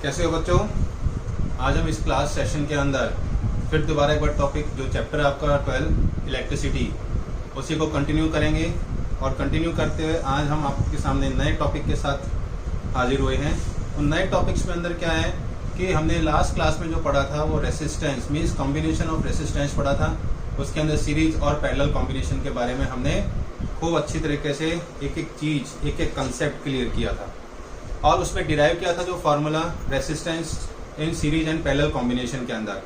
कैसे हो बच्चों। आज हम इस क्लास सेशन के अंदर फिर दोबारा एक बार टॉपिक जो चैप्टर है आपका 12 इलेक्ट्रिसिटी उसी को कंटिन्यू करेंगे। और कंटिन्यू करते हुए आज हम आपके सामने नए टॉपिक के साथ हाजिर हुए हैं। उन नए टॉपिक्स में अंदर क्या है कि हमने लास्ट क्लास में जो पढ़ा था वो resistance means combination of resistance पढ़ा था। उसके अंदर सीरीज और पैरेलल कॉम्बिनेशन के बारे में हमने खूब अच्छी तरीके से एक एक चीज एक एक कंसेप्ट क्लियर किया था और उसमें डिराइव किया था जो formula resistance in series and parallel combination के अंदर।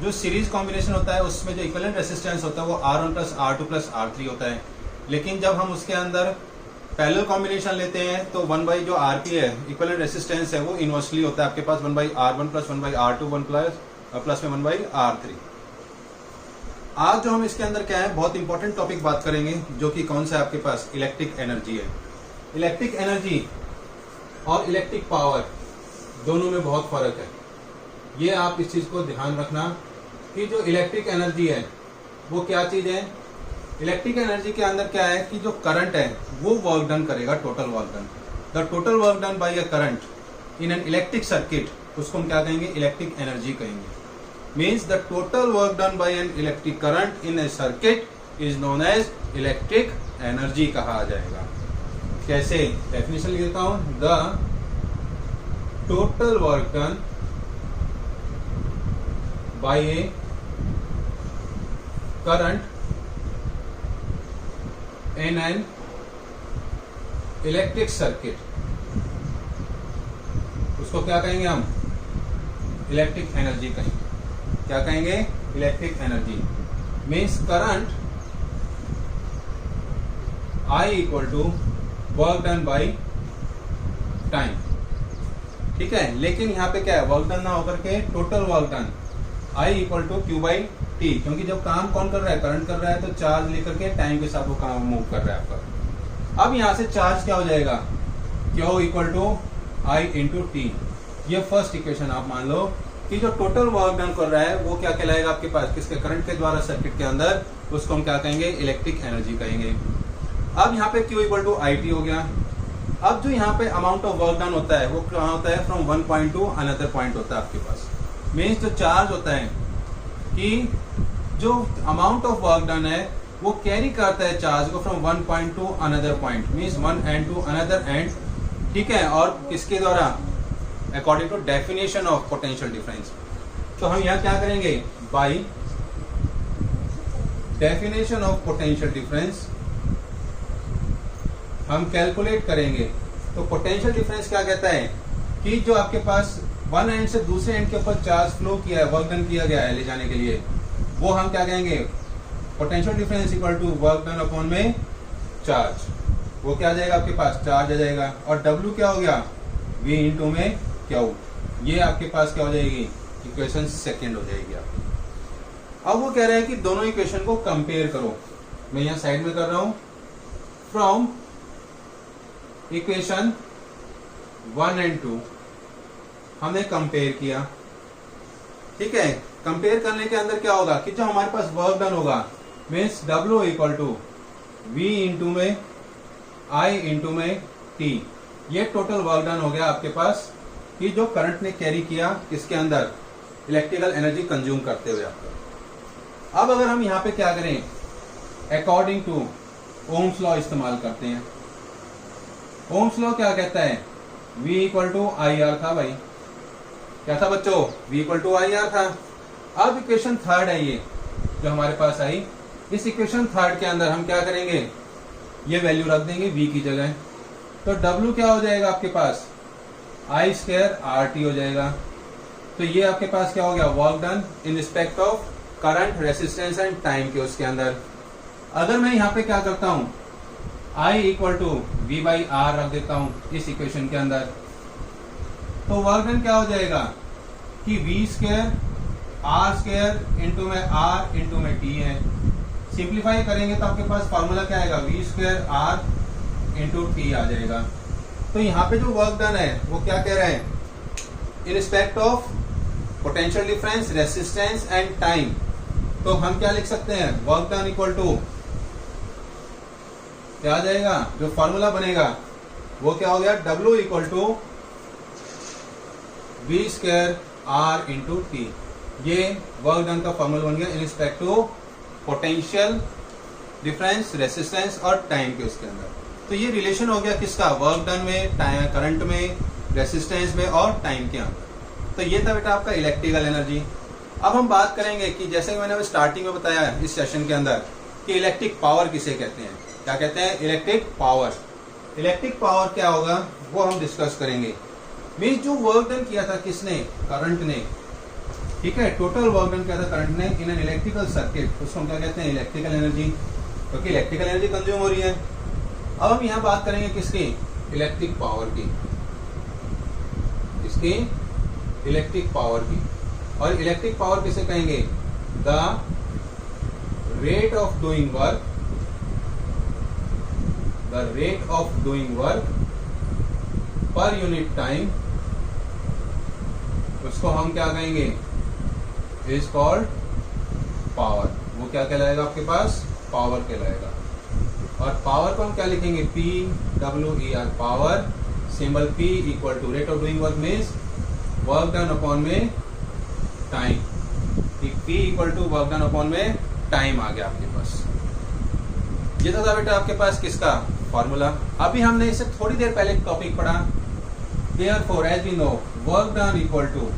जो सीरीज कॉम्बिनेशन होता है उसमें जो इक्विवेलेंट रेसिस्टेंस होता है वो R1 plus R2 plus R3 होता है। लेकिन जब हम उसके अंदर पैरेलल कॉम्बिनेशन लेते हैं तो 1 बाई जो RP है इक्विवेलेंट रेसिस्टेंस है वो इनवर्सली होता है आपके पास 1 by R1 plus 1 by R2 1 plus में 1 बाई R3। आज जो हम इसके अंदर क्या है बहुत इंपॉर्टेंट टॉपिक बात करेंगे जो कि कौन सा है आपके पास इलेक्ट्रिक एनर्जी है। इलेक्ट्रिक एनर्जी और इलेक्ट्रिक पावर दोनों में बहुत फर्क है। ये आप इस चीज को ध्यान रखना कि जो इलेक्ट्रिक एनर्जी है वो क्या चीज है। इलेक्ट्रिक एनर्जी के अंदर क्या है कि जो करंट है वो वर्क डन करेगा, total work done. The total work done by a current in an electric circuit उसको हम क्या कहेंगे, इलेक्ट्रिक एनर्जी कहेंगे। Means the total work done by an electric current in a circuit is known as electric energy कहा जाएगा। कैसे definition लिख देता हूं, the total work done by a current in an electric circuit उसको क्या कहेंगे हम, इलेक्ट्रिक एनर्जी कहेंगे। क्या कहेंगे, electric energy. Means current I equal to work done by time. ठीक है, लेकिन यहाँ पे क्या है, वर्क डन ना होकर के total work done I equal to Q by T. क्योंकि जब काम कौन कर रहा है, करंट कर रहा है, तो चार्ज लेकर के टाइम के साथ वो काम मूव कर रहा है आपका। अब यहाँ से चार्ज क्या हो जाएगा, Q equal to I into T. ये फर्स्ट इक्वेशन आप मान लो कि जो टोटल वर्क डन कर रहा है वो क्या कहलाएगा आपके पास, किसके, करंट के द्वारा सर्किट के अंदर, उसको हम क्या कहेंगे, इलेक्ट्रिक एनर्जी कहेंगे। अब यहाँ पे Q equal to I T हो गया। अब जो यहाँ पे अमाउंट ऑफ वर्क डन होता है वो क्या होता है, from one point to another point होता है आपके पास। मीन्स जो चार्ज होता है कि जो अमाउंट ऑफ वर्क डन है वो कैरी करता है चार्ज को from one point to another point, means one end to another end. ठीक है, और किसके द्वारा, according to definition of potential difference. तो हम यहाँ क्या करेंगे, by definition of potential difference हम कैलकुलेट करेंगे। तो पोटेंशियल डिफरेंस क्या कहता है कि जो आपके पास वन एंड से दूसरे एंड के ऊपर चार्ज फ्लो किया है, वर्क डन किया गया है ले जाने के लिए, वो हम क्या कहेंगे, potential difference equal to work done upon में चार्ज। वो क्या आ जाएगा आपके पास, चार्ज आ जाएगा। और W क्या हो गया, V इंटू में Q। ये आपके पास क्या हो जाएगी, इक्वेशन सेकेंड हो जाएगी आपकी। अब वो कह रहे हैं कि दोनों इक्वेशन को कंपेयर करो। मैं यहाँ साइड में कर रहा हूं, फ्रॉम इक्वेशन 1 एंड 2 हमने कंपेयर किया। ठीक है, कंपेयर करने के अंदर क्या होगा कि जो हमारे पास वर्क डन होगा means W equal to V into में I इंटू में T। ये टोटल वर्क डन हो गया आपके पास कि जो करंट ने कैरी किया किसके अंदर, इलेक्ट्रिकल एनर्जी कंज्यूम करते हुए आपका। अब अगर हम यहाँ पे क्या करें, अकॉर्डिंग टू ओम्स लॉ इस्तेमाल करते हैं। ओम्स लॉ क्या कहता है, V equal to I R था भाई, क्या था बच्चों, V equal to I R था। अब इक्वेशन थर्ड है ये जो हमारे पास आई, इस इक्वेशन थर्ड के अंदर हम क्या करेंगे, ये वैल्यू रख देंगे V की जगह। तो W क्या हो जाएगा आपके पास, I स्क्वायर RT हो जाएगा। तो ये आपके पास क्या हो गया, work done in respect of current, resistance and time के उसके अंदर। अगर मैं यहाँ पे क्या करता हूँ, I equal to V by R रख देता हूँ इस इक्वेशन के अंदर, तो वर्क डन क्या हो जाएगा कि V square R square into में R इंटू में T है। सिंप्लीफाई करेंगे तो आपके पास फॉर्मूला क्या आएगा, V square R into T आ जाएगा। तो यहाँ पे जो वर्क डन है वो क्या कह रहे हैं, in respect of potential difference, resistance and time. तो हम क्या लिख सकते हैं, वर्क डन इक्वल टू क्या आ जाएगा, जो फॉर्मूला बनेगा वो क्या हो गया, W equal to V square R into T. ये वर्क डन का फॉर्मूला बन गया in respect to potential difference, resistance और टाइम के उसके अंदर। तो ये रिलेशन हो गया किसका, वर्क डन में, करंट में, रेसिस्टेंस में और टाइम के अंदर। तो ये था बेटा आपका इलेक्ट्रिकल एनर्जी। अब हम बात करेंगे कि जैसे मैंने अभी स्टार्टिंग में बताया इस सेशन के अंदर कि इलेक्ट्रिक पावर किसे कहते हैं। क्या कहते हैं, इलेक्ट्रिक पावर। इलेक्ट्रिक पावर क्या होगा वो हम डिस्कस करेंगे। मीन्स जो वर्क डन किया था किसने, करंट ने, ठीक है, टोटल वर्क डन किया था करंट ने इन एन इलेक्ट्रिकल सर्किट, उसको हम क्या कहते हैं, इलेक्ट्रिकल एनर्जी, क्योंकि इलेक्ट्रिकल एनर्जी कंज्यूम हो रही है। अब हम यहाँ बात करेंगे किसकी, इलेक्ट्रिक पावर की, इसकी इलेक्ट्रिक पावर की। और इलेक्ट्रिक पावर किसे कहेंगे, the rate of doing work, the rate of doing work पर यूनिट टाइम, उसको हम क्या कहेंगे, इज कॉल्ड पावर। वो क्या कहलाएगा आपके पास, पावर कहलाएगा। और पावर को हम क्या लिखेंगे, PWER, power, symbol P equal to rate of doing work means work done upon में time. P equal to work done upon में टाइम आ गया आपके पास। ये तो था बेटा आपके पास किसका फॉर्मूला। अभी हमने इसे थोड़ी देर पहले टॉपिक पढ़ा, therefore as we know work done equal to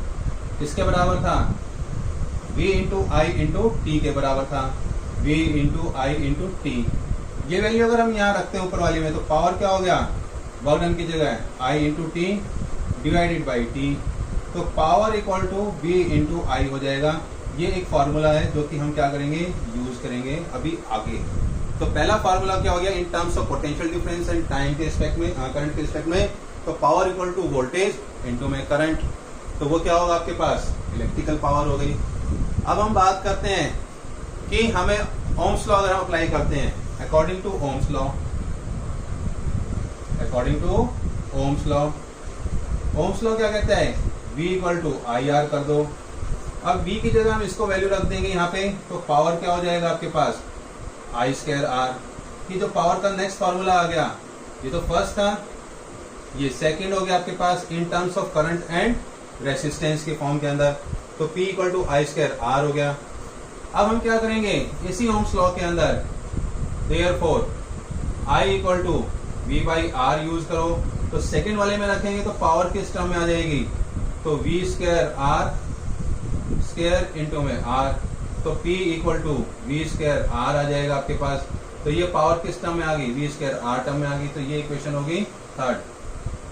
किसके बराबर था, V into I into T के बराबर था, V into I into T. ये वैल्यू अगर हम यहाँ रखते हैं ऊपर वाली में तो पावर क्या हो गया, वर्क डन की जगह I into T divided by T. तो power equal to V into I हो जाएगा। ये एक फार्मूला है जो कि हम क्या करेंगे, यूज करेंगे अभी आगे। तो पहला फार्मूला क्या हो गया, in terms of potential difference and time के रिस्पेक्ट में, करंट के रिस्पेक्ट में, तो power equal to voltage into में करंट। तो वो क्या होगा आपके पास, इलेक्ट्रिकल पावर हो गई। अब हम बात करते हैं कि हमें ओम्स लॉ अगर हम अप्लाई करते हैं, according to Ohm's law, according to Ohm's law, Ohm's law क्या कहता है, V equal to I R कर दो। अब V की जगह हम इसको वैल्यू रख देंगे यहाँ पे, तो पावर क्या हो जाएगा आपके पास, आई स्क्वायर आर। कि जो पावर का नेक्स्ट फॉर्मूला आ गया, ये तो फर्स्ट था, ये सेकंड हो गया आपके पास in terms of current and resistance के फॉर्म के अंदर। तो P equal to I square R हो गया। अब हम क्या करेंगे, इसी ओम्स लॉ के अंदर therefore I equal to V by R use करो। तो सेकंड वाले में रखेंगे तो पावर किस टर्म में आ जाएगी, तो V square R square into में R। तो P equal to V square R आ जाएगा आपके पास। तो ये पावर किस टर्म में आ गई, V स्क्वायर आर टर्म में आ गई। तो ये इक्वेशन होगी थर्ड।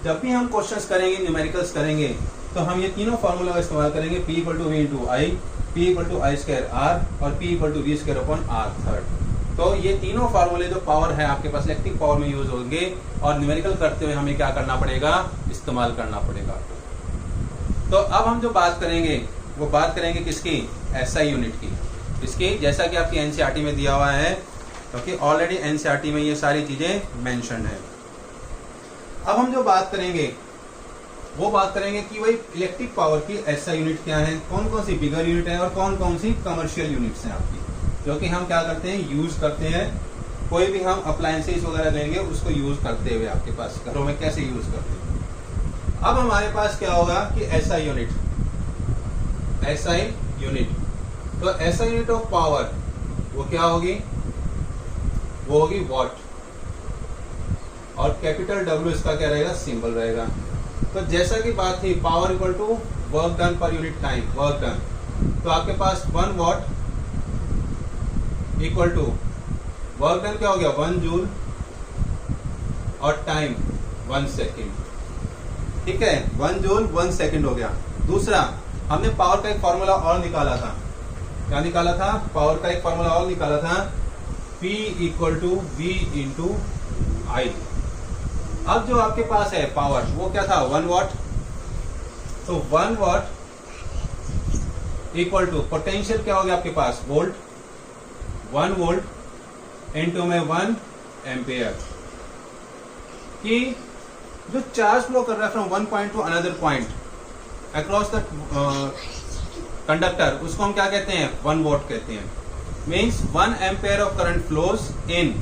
जब भी हम क्वेश्चंस करेंगे, न्यूमेरिकल्स करेंगे, तो हम ये तीनों फार्मूला का इस्तेमाल करेंगे, P equal to V into I, P equal to I square R और P equal to V square upon R third. तो ये तीनों फार्मूले जो पावर है आपके पास इलेक्ट्रिक पावर में यूज होंगे और न्यूमेरिकल करते हुए हमें क्या करना पड़ेगा, इस्तेमाल करना पड़ेगा। तो अब हम जो बात करेंगे वो बात करेंगे किसकी, SI यूनिट की। इसकी जैसा कि आपकी एनसीईआरटी में दिया हुआ है, क्योंकि ऑलरेडी एनसीईआरटी में ये सारी चीजें मेंशन है। अब हम जो बात करेंगे वो बात करेंगे कि वही इलेक्ट्रिक पावर की SI यूनिट क्या है, कौन कौन सी बिगर यूनिट है और कौन कौन सी कमर्शियल यूनिट्स हैं आपकी, जो कि हम क्या करते हैं, यूज करते हैं। कोई भी हम अप्लायंसेस वगैरह लेंगे उसको यूज करते हुए आपके पास घरों में कैसे यूज करते हैं। अब हमारे पास क्या होगा कि SI यूनिट, SI यूनिट, तो SI यूनिट ऑफ पावर वो क्या होगी, वो होगी वॉट। और कैपिटल W इसका क्या रहेगा, सिंबल रहेगा। तो जैसा कि बात थी power equal to work done per unit time, work done, तो आपके पास 1 watt equal to work done क्या हो गया, 1 जूल और टाइम 1 सेकेंड। ठीक है, 1 जूल 1 सेकेंड हो गया। दूसरा हमने पावर का एक फॉर्मूला और निकाला था, क्या निकाला था, पावर का एक फॉर्मूला और निकाला था, P equal to V into I. अब जो आपके पास है पावर वो क्या था, 1 वॉट। तो 1 वॉट इक्वल टू पोटेंशियल क्या हो गया आपके पास, वोल्ट, 1 वोल्ट इंटू में 1 एम्पियर। कि जो चार्ज फ्लो कर रहा है from one point to another point across the conductor, उसको हम क्या कहते हैं, 1 वॉट कहते हैं। Means 1 ampere of current flows in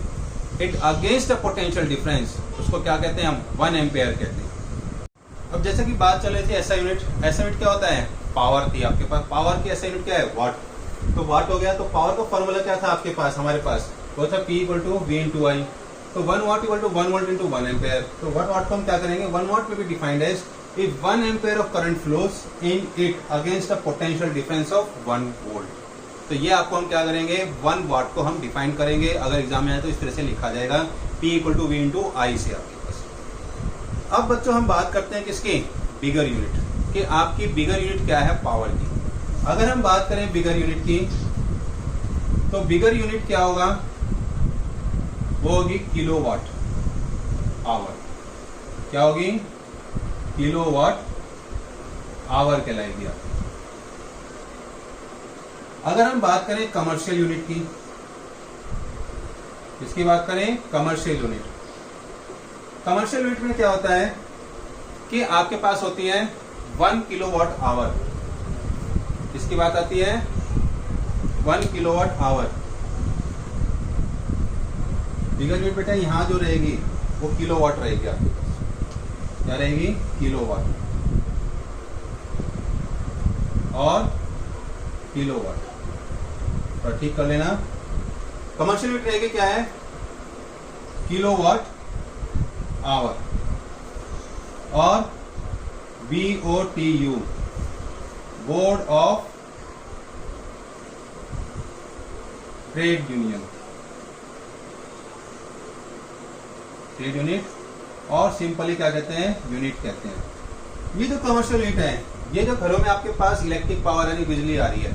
it against a potential difference, उसको क्या कहते हैं हम, 1 एम्पियर कहते हैं। अब जैसे कि बात चल रही थी एसआई यूनिट, एसआई यूनिट क्या होता है, पावर थी आपके पास, पावर की एसआई यूनिट क्या है, वाट। तो वाट हो गया, तो पावर का फॉर्मूला क्या था आपके पास, हमारे पास वो था P equal to V into I. तो 1 watt equal to 1 volt into 1 ampere. तो 1 वाट को हम क्या करेंगे, 1 वाट में भी defined as if 1 ampere of current flows in it against a potential difference of 1 volt. तो ये आपको हम क्या करेंगे, 1 वाट को हम डिफाइन करेंगे, अगर एग्जाम में आए तो इस तरह से लिखा जाएगा P equal to V into I से आपके पास। अब बच्चों हम बात करते हैं किसकी, बिगर यूनिट, कि आपकी बिगर यूनिट क्या है पावर की। अगर हम बात करें बिगर यूनिट की, तो बिगर यूनिट क्या होगा, वो होगी किलोवाट आवर। क्या होगी, किलोवाट आवर कहलाएगी आपकी। अगर हम बात करें कमर्शियल यूनिट की, इसकी बात करें कमर्शियल यूनिट, कमर्शियल यूनिट में क्या होता है कि आपके पास होती है 1 किलोवाट आवर। इसकी बात आती है 1 किलोवाट आवर। बिगर यूनिट बेटा यहां जो रहेगी वो किलोवाट रहेगी आपके पास, क्या रहेगी, किलोवाट और किलोवाट। तो ठीक कर लेना, कमर्शियल यूनिट रहेगी क्या है, किलोवाट आवर और BOTU board of trade union, trade unit, और सिंपली क्या कहते हैं, यूनिट कहते हैं। ये जो कमर्शियल यूनिट है, ये जो घरों में आपके पास इलेक्ट्रिक पावर यानी बिजली आ रही है,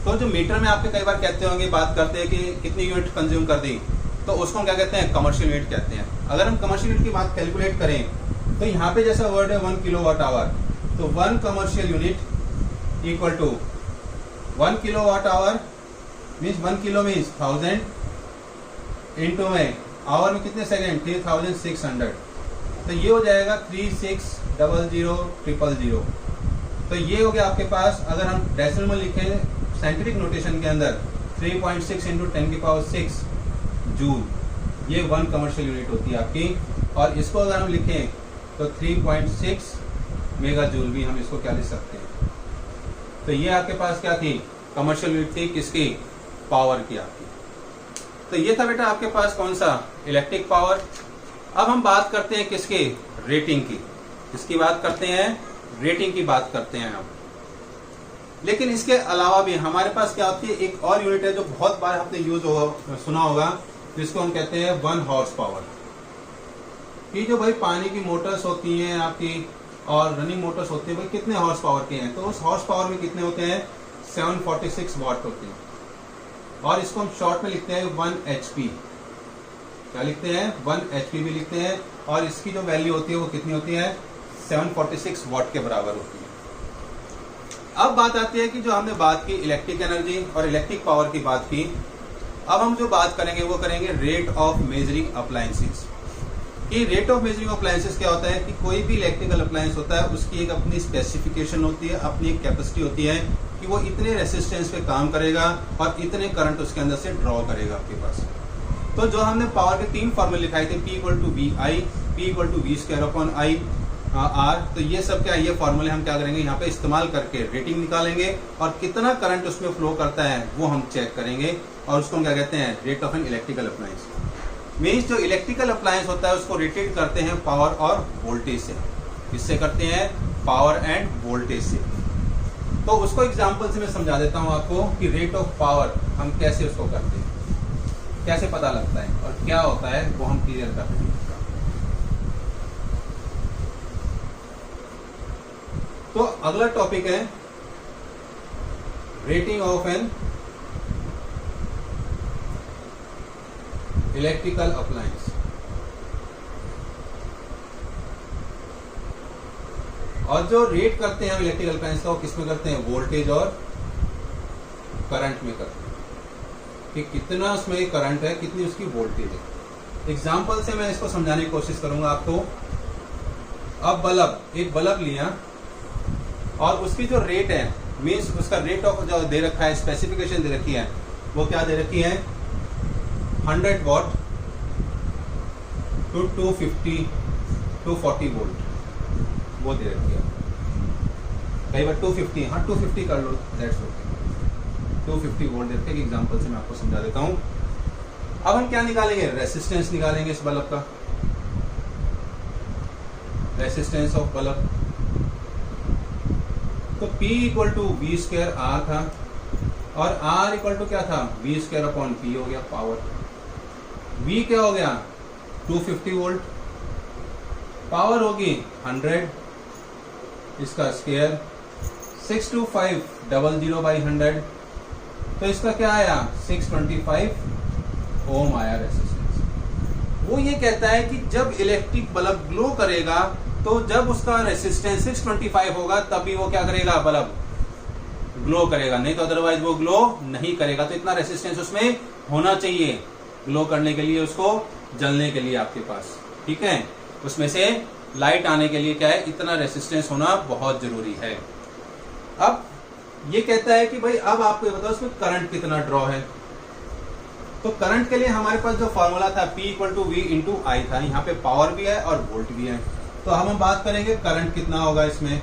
तो जो मीटर में आपके कई बार कहते होंगे, बात करते हैं कि कितनी यूनिट कंज्यूम कर दी, तो उसको हम क्या कहते हैं, कमर्शियल यूनिट कहते हैं। अगर हम कमर्शियल यूनिट की बात कैलकुलेट करें, तो यहाँ पे जैसा वर्ड है 1 किलोवाट आवर, तो 1 commercial unit equal to 1 kilowatt hour means 1 kilo means 1000 into में आवर में कितने सेकेंड, 3600। तो ये हो जाएगा 36000000। तो ये हो गया आपके पास, अगर हम डेसिमल में लिखें साइंटिफिक नोटेशन के अंदर 3.6 इंटू 10⁶ जूल, ये 1 कमर्शियल यूनिट होती है आपकी। और इसको अगर हम लिखें तो 3.6 मेगा जूल भी हम इसको क्या लिख सकते हैं। तो ये आपके पास क्या थी, कमर्शियल यूनिट थी किसकी, पावर की आपकी। तो ये था बेटा आपके पास कौन सा, इलेक्ट्रिक पावर। अब हम बात करते हैं किसकी, रेटिंग की। किसकी बात करते हैं, रेटिंग की बात करते हैं हम। लेकिन इसके अलावा भी हमारे पास क्या होती है, एक और यूनिट है जो बहुत बार आपने सुना होगा, जिसको हम कहते हैं 1 हॉर्स पावर। ये जो भाई पानी की मोटर्स होती हैं आपकी और रनिंग मोटर्स होती है, भाई कितने हॉर्स पावर के हैं, तो उस हॉर्स पावर में कितने होते हैं, 746 वाट होते हैं। और इसको हम शॉर्ट में लिखते हैं 1 HP। क्या लिखते हैं, 1 HP भी लिखते हैं। और इसकी जो वैल्यू होती है वो कितनी होती है, 746 वाट के बराबर होती है। अब बात आती है कि जो हमने बात की इलेक्ट्रिक एनर्जी और इलेक्ट्रिक पावर की बात की, अब हम जो बात करेंगे वो करेंगे रेट ऑफ मेजरिंग अप्लायंसेस। कि रेट ऑफ मेजरिंग अप्लायंसेस क्या होता है कि कोई भी इलेक्ट्रिकल अप्लायंस होता है उसकी एक अपनी स्पेसिफिकेशन होती है, अपनी एक कैपेसिटी होती है कि वो इतने रेसिस्टेंस पे काम करेगा और इतने करंट उसके अंदर से ड्रॉ करेगा आपके पास। तो जो हमने पावर के 3 फॉर्मूले लिखाए थे, P equal to VI, P equal to V² I R, तो ये सब क्या, ये फॉर्मूले हम क्या करेंगे यहाँ पे इस्तेमाल करके रेटिंग निकालेंगे और कितना करंट उसमें फ्लो करता है वो हम चेक करेंगे, और उसको हम क्या कहते हैं, rate of an electrical appliance. Means जो इलेक्ट्रिकल अप्लायंस होता है उसको रेटेड करते हैं पावर और वोल्टेज से। किससे करते हैं, पावर एंड वोल्टेज से। तो उसको एग्जांपल से मैं समझा देता हूं आपको कि रेट ऑफ पावर हम कैसे उसको करते हैं, कैसे पता लगता है और क्या होता है, वो हम क्लियर करते हैं। तो अगला टॉपिक है rating of an electrical appliance. और जो रेट करते हैं हम इलेक्ट्रिकल अप्लायंस का, वो किसमें करते हैं, वोल्टेज और करंट में करते हैं कि कितना उसमें करंट है, कितनी उसकी वोल्टेज है। एग्जांपल से मैं इसको समझाने की कोशिश करूंगा आपको। अब बल्ब, एक बल्ब लिया और उसकी जो रेट है, मीन्स उसका रेट ऑफ जो दे रखा है, स्पेसिफिकेशन दे रखी है, वो क्या दे रखी है, 100 वाट टू 250 240 वोल्ट। वो दे रखी है। कई बार 250, हाँ 250 कर लो, दैट्स ओके। 250 वोल्ट देते हैं, एग्जांपल से मैं आपको समझा देता हूँ। अब हम क्या निकालेंगे, रेसिस्टेंस निकालेंगे इस बल्ब का, रेसिस्टेंस ऑफ बल्ब। तो P equal to V square R था और R इक्वल टू क्या था, वी स्क्वायर अपॉन पी हो गया पावर। V क्या हो गया 250 वोल्ट, पावर होगी 100, इसका स्क्वायर 62500/100, तो इसका क्या आया 625 ओम आया रेसिस्टेंस। वो ये कहता है कि जब इलेक्ट्रिक बल्ब ग्लो करेगा तो जब उसका रेसिस्टेंस 625 होगा तभी वो क्या करेगा, बल्ब ग्लो करेगा, नहीं तो अदरवाइज वो ग्लो नहीं करेगा। तो इतना रेसिस्टेंस उसमें होना चाहिए ग्लो करने के लिए, उसको जलने के लिए आपके पास, ठीक है। उसमें से लाइट आने के लिए क्या है, इतना रेसिस्टेंस होना बहुत जरूरी है। अब ये कहता है कि भाई अब आपको बताओ उसमें करंट कितना ड्रॉ है। तो करंट के लिए हमारे पास जो फॉर्मूला था P equal to V into I था, यहाँ पे पावर भी है और वोल्ट भी है। तो हम बात करेंगे करंट कितना होगा इसमें,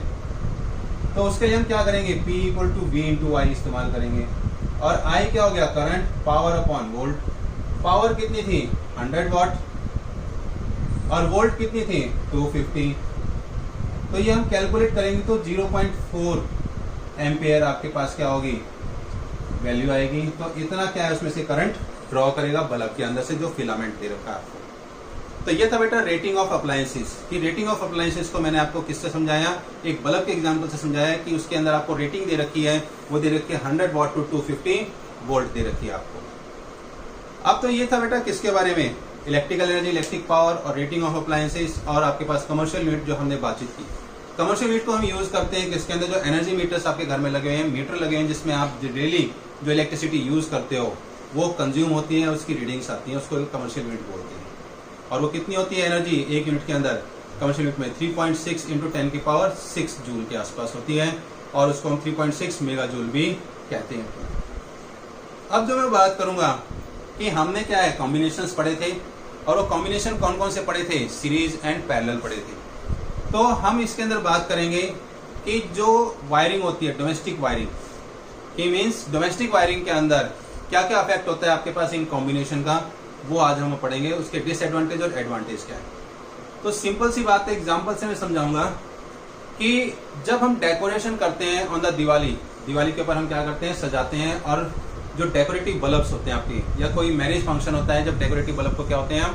तो उसके लिए हम क्या करेंगे, P equal to V into I इस्तेमाल करेंगे। और I क्या हो गया, current power upon volt. Power कितनी थी 100 वाट और वोल्ट कितनी थी 250। तो ये हम कैलकुलेट करेंगे तो 0.4 एम्पियर आपके पास क्या होगी, वैल्यू आएगी। तो इतना क्या है उसमें से करंट ड्रॉ करेगा बल्ब के अंदर से जो फिलामेंट दे रखा है आपको। तो ये था बेटा रेटिंग ऑफ अप्लायंसेस। कि रेटिंग ऑफ अप्लायंसेस को मैंने आपको किससे समझाया, एक बल्ब के एग्जांपल से समझाया कि उसके अंदर आपको रेटिंग दे रखी है, वो दे रखी है 100 वाट टू 250 वोल्ट दे रखी है आपको। अब तो ये था बेटा किसके बारे में, इलेक्ट्रिकल एनर्जी, इलेक्ट्रिक पावर और रेटिंग ऑफ अप्लायंसेस। और आपके पास कमर्शियल यूनिट जो हमने बातचीत की, कमर्शियल यूनिट को हम यूज करते हैं किसके अंदर, जो एनर्जी मीटर्स आपके घर में लगे हुए हैं, मीटर लगे हैं जिसमें आप डेली जो इलेक्ट्रिसिटी यूज करते हो वो कंज्यूम होती है, उसकी रीडिंग्स आती हैं, उसको कमर्शियल यूनिट बोलते हैं। और वो कितनी होती है एनर्जी एक यूनिट के अंदर, कमर्शियल यूनिट में 3.6 इंटू 10⁶ जूल के आसपास होती है, और उसको हम 3.6 मेगा जूल भी कहते हैं। अब जो मैं बात करूंगा कि हमने क्या है कॉम्बिनेशंस पढ़े थे, और वो कॉम्बिनेशन कौन कौन से पढ़े थे, सीरीज एंड पैरेलल पढ़े थे। तो हम इसके अंदर बात करेंगे कि जो वायरिंग होती है डोमेस्टिक वायरिंग, कि मीन्स डोमेस्टिक वायरिंग के अंदर क्या क्या इफेक्ट होता है आपके पास इन कॉम्बिनेशन का, वो आज हम पढ़ेंगे। उसके डिसएडवांटेज और एडवांटेज क्या है। तो सिंपल सी बात है, एग्जांपल से मैं समझाऊंगा कि जब हम डेकोरेशन करते हैं ऑन द दिवाली, दिवाली के ऊपर हम क्या करते हैं, सजाते हैं। और जो डेकोरेटिव बल्ब्स होते हैं आपकी, या कोई मैरिज फंक्शन होता है, जब डेकोरेटिव बल्ब को क्या होते हैं, हम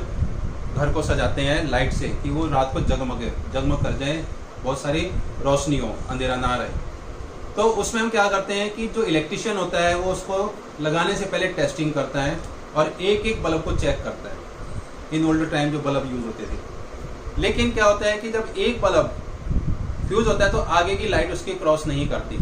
घर को सजाते हैं लाइट से कि वो रात को जगमग कर जाए, बहुत सारी रोशनी हो, अंधेरा ना रहे। तो उसमें हम क्या करते हैं कि जो इलेक्ट्रिशियन होता है वो उसको लगाने से पहले टेस्टिंग करता है और एक एक बल्ब को चेक करता है। इन ओल्डर टाइम जो बल्ब यूज होते थे, लेकिन क्या होता है कि जब एक बल्ब फ्यूज होता है तो आगे की लाइट उसकी क्रॉस नहीं करती।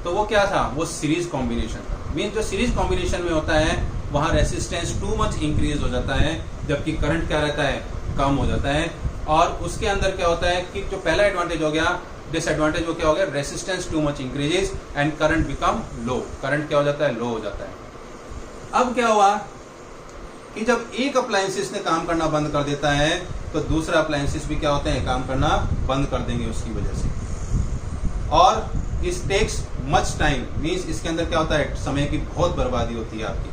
तो वो क्या था, वो सीरीज कॉम्बिनेशन था। मीन जो सीरीज कॉम्बिनेशन में होता है वहां रेसिस्टेंस टू मच इंक्रीज हो जाता है, जबकि करंट क्या रहता है, कम हो जाता है। और उसके अंदर क्या होता है कि जो पहला एडवांटेज हो गया, डिसएडवांटेज वो क्या हो गया, resistance too much increases and current become low. Current क्या हो जाता है, लो हो जाता है। अब क्या हुआ कि जब एक अप्लायंसेस ने काम करना बंद कर देता है तो दूसरा अप्लायंसेस भी क्या होते हैं, काम करना बंद कर देंगे उसकी वजह से। और इस टेक्स मच टाइम, मीन्स इसके अंदर क्या होता है, समय की बहुत बर्बादी होती है आपकी,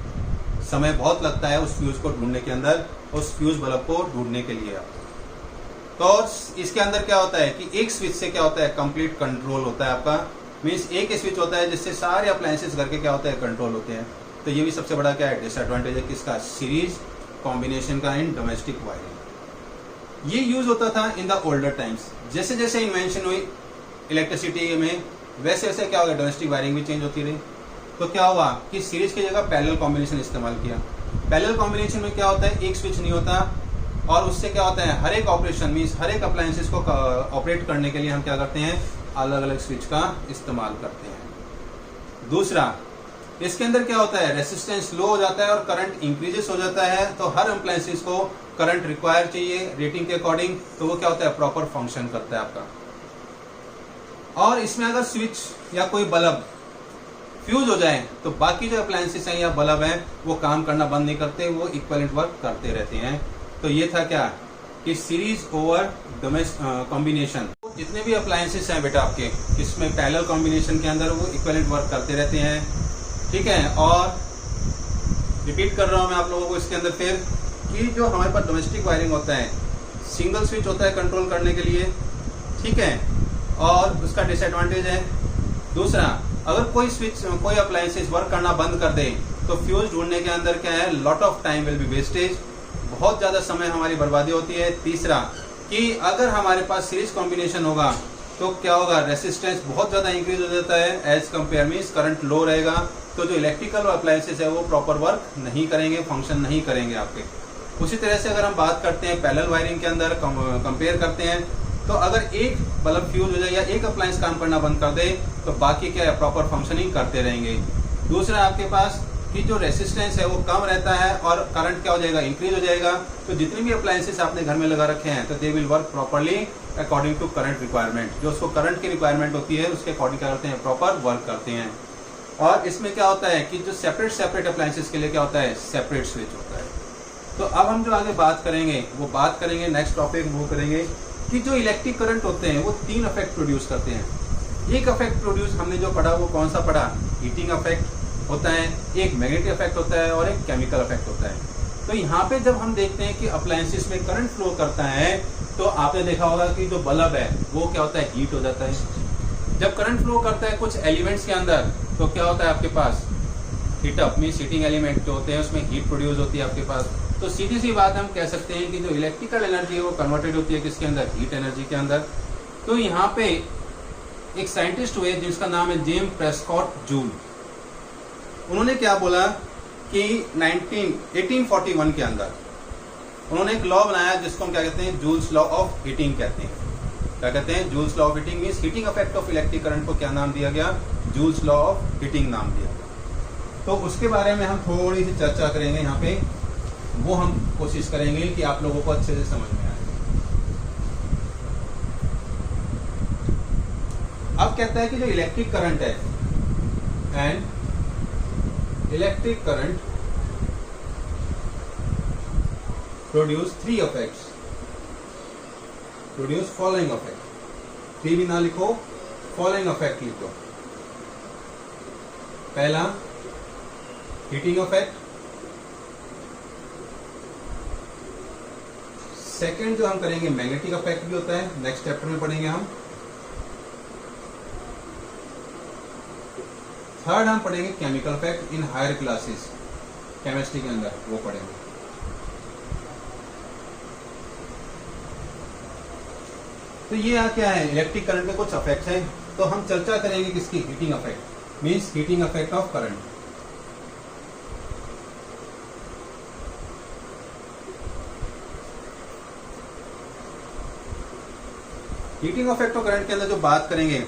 समय बहुत लगता है उस फ्यूज को ढूंढने के अंदर, उस फ्यूज बल्ब को ढूंढने के लिए। तो इसके अंदर क्या होता है कि एक स्विच से क्या होता है, कंप्लीट कंट्रोल होता है आपका। मीन्स एक स्विच होता है जिससे सारे अप्लायंसेस घर के क्या होते हैं, कंट्रोल होते हैं। तो ये भी सबसे बड़ा क्या है, डिसएडवांटेज है किसका, सीरीज कॉम्बिनेशन का इन डोमेस्टिक वायरिंग। ये यूज होता था इन द ओल्डर टाइम्स। जैसे जैसे इन्वेंशन हुई इलेक्ट्रिसिटी में, वैसे वैसे क्या हो गया, डोमेस्टिक वायरिंग भी चेंज होती रही। तो क्या हुआ कि सीरीज की जगह पैरेलल कॉम्बिनेशन इस्तेमाल किया। पैरेलल कॉम्बिनेशन में क्या होता है, एक स्विच नहीं होता, और उससे क्या होता है, हर एक ऑपरेशन मीन्स हर एक अप्लायंसेस को ऑपरेट करने के लिए हम क्या करते हैं, अलग अलग स्विच का इस्तेमाल करते हैं। दूसरा, इसके अंदर क्या होता है, रेसिस्टेंस लो हो जाता है और करंट इंक्रीजेस हो जाता है। तो हर अप्लायंसेस को करंट रिक्वायर चाहिए रेटिंग के अकॉर्डिंग, तो वो क्या होता है, प्रॉपर फंक्शन करता है आपका। और इसमें अगर स्विच या कोई बल्ब फ्यूज हो जाए तो बाकी जो अप्लायंसेस हैं या बल्ब हैं वो काम करना बंद नहीं करते, वो इक्विवेलेंट वर्क करते रहते हैं। तो ये था क्या कि सीरीज ओवर कॉम्बिनेशन। जितने भी अप्लायंसेस हैं बेटा आपके, इसमें पैरेलल कॉम्बिनेशन के अंदर वो इक्विवेलेंट वर्क करते रहते हैं, ठीक है। और रिपीट कर रहा हूँ मैं आप लोगों को इसके अंदर फिर कि जो हमारे पास डोमेस्टिक वायरिंग होता है, सिंगल स्विच होता है कंट्रोल करने के लिए, ठीक है, और उसका डिसएडवांटेज है। दूसरा, अगर कोई स्विच, कोई अप्लायंसेस वर्क करना बंद कर दे तो फ्यूज ढूंढने के अंदर क्या है, lot of time will be wastage, बहुत ज़्यादा समय हमारी बर्बादी होती है। तीसरा कि अगर हमारे पास सीरीज कॉम्बिनेशन होगा तो क्या होगा, रेसिस्टेंस बहुत ज़्यादा इंक्रीज हो जाता है एज कम्पेयर मीन्स करंट लो रहेगा, तो जो इलेक्ट्रिकल अप्लायंसेस है वो प्रॉपर वर्क नहीं करेंगे, फंक्शन नहीं करेंगे आपके। उसी तरह से अगर हम बात करते हैं पैरेलल वायरिंग के अंदर कंपेयर करते हैं, तो अगर एक बल्ब फ्यूज हो जाए या एक अप्लायंस काम करना बंद कर दे तो बाकी क्या है, प्रॉपर फंक्शनिंग करते रहेंगे। दूसरा आपके पास कि जो रेसिस्टेंस है वो कम रहता है और करंट क्या हो जाएगा, इंक्रीज हो जाएगा, तो जितने भी अप्लायंसेस आपने घर में लगा रखे हैं तो they will work properly according to current requirement. जो उसको करंट की रिक्वायरमेंट होती है उसके अकॉर्डिंग क्या करते हैं, प्रॉपर वर्क करते हैं। और इसमें क्या होता है कि जो सेपरेट अप्लायंसेस के लिए क्या होता है, सेपरेट स्विच होता है। तो अब हम जो आगे बात करेंगे वो बात करेंगे, नेक्स्ट टॉपिक मूव करेंगे कि जो इलेक्ट्रिक करंट होते हैं वो 3 इफेक्ट प्रोड्यूस करते हैं। एक इफेक्ट प्रोड्यूस हमने जो पढ़ा वो कौन सा पढ़ा, हीटिंग इफेक्ट होता है, एक मैग्नेटिक इफेक्ट होता है और एक केमिकल इफेक्ट होता है। तो यहाँ पे जब हम देखते हैं कि अप्लायंसेस में करंट फ्लो करता है तो आपने देखा होगा कि जो बल्ब है वो क्या होता है, हीट हो जाता है। जब करंट फ्लो करता है कुछ एलिमेंट्स के अंदर तो क्या होता है आपके पास, heat up means heating element जो होते हैं उसमें हीट प्रोड्यूस होती है आपके पास। तो सीधी सी बात हम कह सकते हैं कि जो इलेक्ट्रिकल एनर्जी है वो कन्वर्टेड होती है किसके अंदर, हीट एनर्जी के अंदर। तो यहाँ पे एक साइंटिस्ट हुए जिसका नाम है जेम्स प्रेस्कॉट जूल। उन्होंने क्या बोला कि 1841 के अंदर उन्होंने एक लॉ बनाया जिसको हम क्या कहते हैं, जूल्स लॉ ऑफ हीटिंग कहते हैं। क्या कहते हैं, joules law of heating means heating effect of electric current को क्या नाम दिया गया, जूल्स लॉ ऑफ हीटिंग नाम दिया गया। तो उसके बारे में हम थोड़ी सी चर्चा करेंगे यहाँ पे, वो हम कोशिश करेंगे कि आप लोगों को अच्छे से समझ में आए। अब कहता है कि जो इलेक्ट्रिक करंट है and electric current produce 3 effects, produce following effect. 3 भी ना लिखो, फॉलोइंग इफेक्ट लिखो। पहला हीटिंग इफेक्ट, सेकेंड जो हम करेंगे मैग्नेटिक इफेक्ट भी होता है, नेक्स्ट चैप्टर में पढ़ेंगे हम। थर्ड हम पढ़ेंगे chemical effect in higher classes, chemistry के अंदर वो पढ़ेंगे। तो ये यहाँ क्या है, इलेक्ट्रिक करंट के कुछ इफेक्ट्स हैं। तो हम चर्चा करेंगे किसकी, heating effect means heating effect of current. Heating effect of current के अंदर जो बात करेंगे,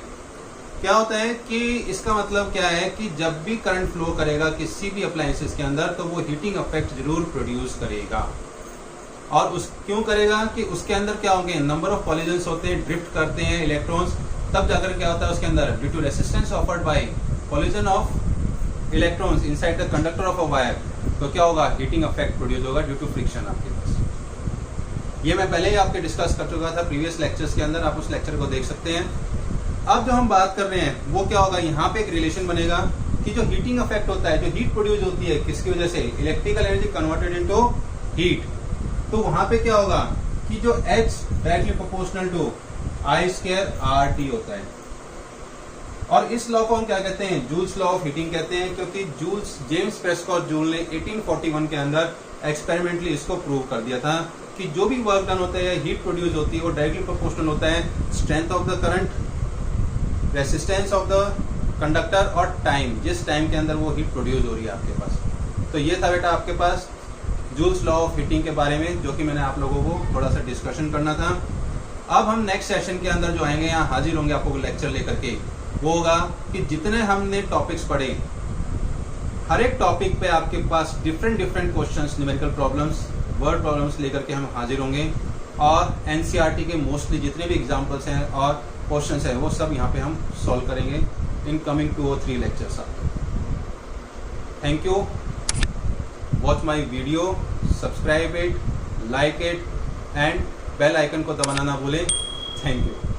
क्या होता है कि इसका मतलब क्या है कि जब भी करंट फ्लो करेगा किसी भी अप्लायंसेस के अंदर तो वो हीटिंग इफेक्ट जरूर प्रोड्यूस करेगा। और उस क्यों करेगा कि उसके अंदर क्या होंगे, नंबर ऑफ कॉलिजन्स होते हैं, ड्रिफ्ट करते हैं इलेक्ट्रॉन्स, तब जाकर क्या होता है उसके अंदर, due to resistance offered by collision of electrons inside the conductor of a wire, तो क्या होगा, हीटिंग इफेक्ट प्रोड्यूस होगा ड्यू टू फ्रिक्शन आपके पास। ये मैं पहले ही आपके डिस्कस कर चुका था प्रीवियस लेक्चर्स के अंदर, आप उस लेक्चर को देख सकते हैं। अब जो हम बात कर रहे हैं वो क्या होगा, यहाँ पे एक रिलेशन बनेगा कि जो हीटिंग इफेक्ट होता है, जो हीट प्रोड्यूस होती है किसकी वजह से, electrical energy converted into heat, तो वहां पे क्या होगा कि जो H directly proportional to I² RT होता है। और इस लॉ को हम क्या कहते हैं, जूल्स लॉ ऑफ हीटिंग कहते हैं, क्योंकि जेम्स प्रेस्कॉट जूल ने 1841 के अंदर एक्सपेरिमेंटली इसको प्रूव कर दिया था कि जो भी वर्क डन होता है या हीट प्रोड्यूस होती है वो डायरेक्टली प्रोपोर्शनल होता है strength of the current, resistance of the conductor और टाइम, जिस टाइम के अंदर वो हीट प्रोड्यूस हो रही है आपके पास। तो ये था बेटा आपके पास जूल्स लॉ ऑफ हीटिंग के बारे में, जो कि मैंने आप लोगों को थोड़ा सा डिस्कशन करना था। अब हम नेक्स्ट सेशन के अंदर जो आएंगे, यहाँ हाजिर होंगे आपको लेक्चर लेकर के, वो होगा कि जितने हमने टॉपिक्स पढ़े, हर एक टॉपिक पे आपके पास different questions, numerical problems, word problems लेकर के हम हाजिर होंगे। और एनसीईआरटी के मोस्टली जितने भी एग्जाम्पल्स हैं और क्वेश्चंस हैं वो सब यहाँ पे हम सॉल्व करेंगे इन कमिंग 2 or 3 लेक्चर्स आपको। Thank you, watch my video, subscribe it, like it and bell icon को दबाना ना भूलें। Thank you.